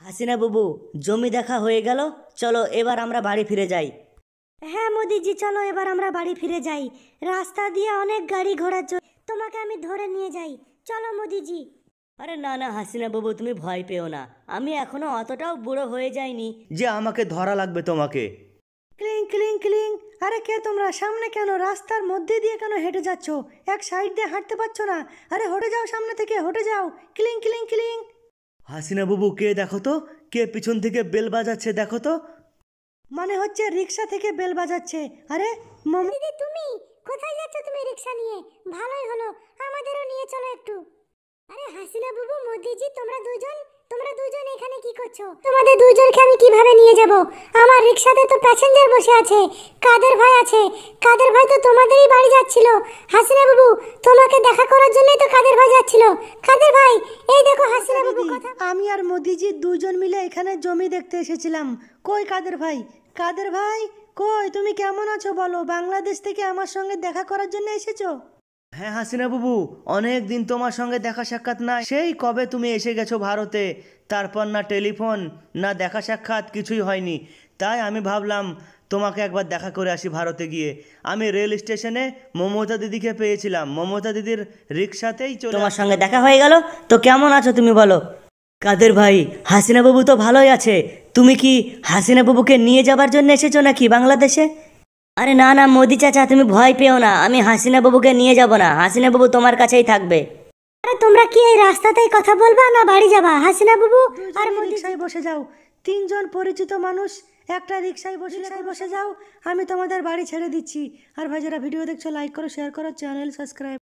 হাসিনা বাবু, জমি দেখা হয়ে গেল, চলো এবার আমরা বাড়ি ফিরে যাই। হ্যাঁ মোদিজি, চলো এবার আমরা বাড়ি ফিরে যাই। রাস্তা দিয়ে অনেক গাড়ি ঘোড়া তোমাকে আমি ধরে নিয়ে যাই। চলো মোদিজি। আরে না না হাসিনা বাবু, তুমি ভয় পেও না, আমি এখনো অতটাও বুড়ো হয়ে যাইনি যে আমাকে ধরা লাগবে তোমাকে। ক্লিং ক্লিং ক্লিং। আরে কে তোমরা? সামনে কেন? রাস্তার মধ্যে দিয়ে কেন হেঁটে যাচ্ছ? এক সাইড দিয়ে হাঁটতে পারছো না? আরে হটে যাও, সামনে থেকে হটে যাও। ক্লিং ক্লিং ক্লিং। হাসিনা বাবু, কে দেখো তো, কে পিছন থেকে বেল বাজাচ্ছে দেখো তো। মানে হচ্ছে রিক্সা থেকে বেল বাজাচ্ছে। আরে দিদি, তুমি কোথায় যাচ্ছ? তুমি রিক্সা নিয়ে? ভালোই হলো, আমাদেরও নিয়ে চলো একটু। আরে হাসিনা বাবু, মোদিজি, তোমরা দুজন এখানে কি করছো? তোমাদের দুজনকে আমি কিভাবে নিয়ে যাব? আমার রিক্সাতে তো প্যাসেঞ্জার বসে আছে, কাদের ভাই আছে। কাদের ভাই তো তোমাদেরই বাড়ি যাচ্ছিল। হাসিনা বাবু, তোমাকে দেখা করার জন্যই তো কাদের ভাই যাচ্ছিল। কাদের ভাই, এই দেখো হাসিনা বাবু। আমি আর মোদিজি দুজন মিলে এখানে জমি দেখতে এসেছিলাম। কই কাদের ভাই? কাদের ভাই কই? তুমি কেমন আছো বলো? বাংলাদেশ থেকে আমার সঙ্গে দেখা করার জন্য এসেছো? হ্যাঁ হাসিনা বাবু, অনেক দিন তোমার সঙ্গে দেখা সাক্ষাৎ নাই। সেই কবে তুমি এসে গেছো ভারতে, তারপর না টেলিফোন না দেখা সাক্ষাৎ, কিছুই হয়নি। তাই আমি ভাবলাম তোমাকে একবার দেখা করে আসি ভারতে গিয়ে। আমি রেল স্টেশনে মমতা দিদিকে পেয়েছিলাম, মমতা দিদির রিক্সাতেই চলে তোমার সঙ্গে দেখা হয়ে গেল। তো কেমন আছো তুমি বলো? কাদের ভাই, হাসিনা বাবু তো ভালোই আছে। তুমি কি হাসিনা বাবুকে নিয়ে যাবার জন্য এসেছো নাকি বাংলাদেশে? আরে না না মোদি চাচা, তুমি ভয় পেও না, আমি হাসিনা বাবুকে নিয়ে যাব না, হাসিনা বাবু তোমার কাছেই থাকবে। আরে তোমরা কি এই রাস্তাতেই কথা বলবা না বাড়ি যাবা? হাসিনা বাবু আর রিক্সায় বসে যাও। তিনজন পরিচিত মানুষ একটা রিক্সায় বসে যাও। আমি তোমাদের বাড়ি ছেড়ে দিচ্ছি। আর ভাই, যারা ভিডিও দেখছো লাইক করো, শেয়ার করো, চ্যানেল সাবস্ক্রাইব।